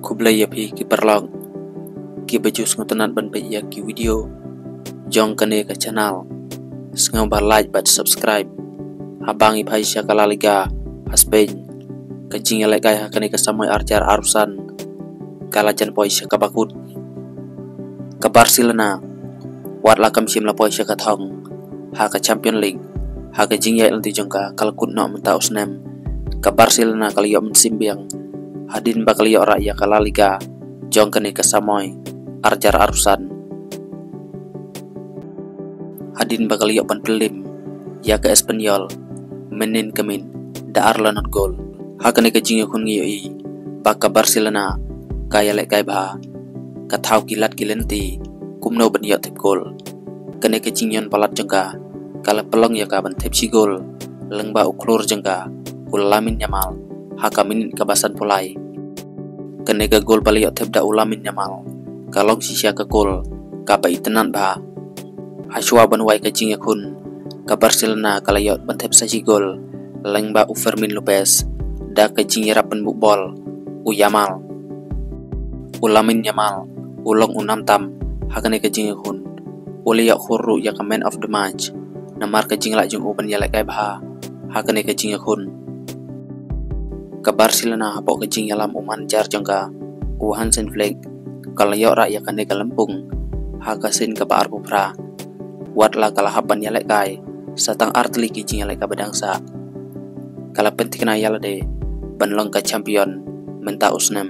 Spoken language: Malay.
Kublai ya pi ki perlong ki bejus ngotonan ban pe ya ki video jong kane ke channel sngau ba like bat subscribe habang ipai sya kala liga haspen kajing ya lekai hakane ke samoy arjar arusan kala jan poi sya kabakut ke Barcelona wat lakam sim la poi sya ka thong ha ka Champion League ha ka jing ya lanti jongka kalkut no menta usnem ke Barcelona kali yo simbiang hadin bakal yo ra ya kala liga jong kane ke samoy arjar arusan hadin bakal yo ban pelim ya ke Espanyol menin kemin da arlanot gol hakane ke jing kun ngi i baka Barcelona kaya lek kai ba ka thau kilat kilenti kumno ban yo tep gol kane ke jing yon palat jengka kala pelong ya ka ban tep si gol lengba uklur jengka ulamin nyamal hakamin kabasan pulai kane ke gol bali yo tep da ulamin nyamal kalong sisya ke gol ka ba itenan ba Hashua ban wai ka jing kun ka Barcelona kala yo ban tep sa si gol lengba Fermin Lopez da ka jing rap ban bol u Yamal ulamin Yamal ulong unam tam hakane ka jing kun uli ya khuru ya ka man of the match namar ka jing la jing uban ya lai ba hakane ka jing kun ka Barcelona hapo ka jing yalam uman jar jangka u Hansen Flick kala yo ra ya kane ka lempung hakasin ka ba arbupra wat la kala haban ya lai kai satang artli ki jing ya lai ka badangsa kala penting na yala de ban long ka champion menta usnem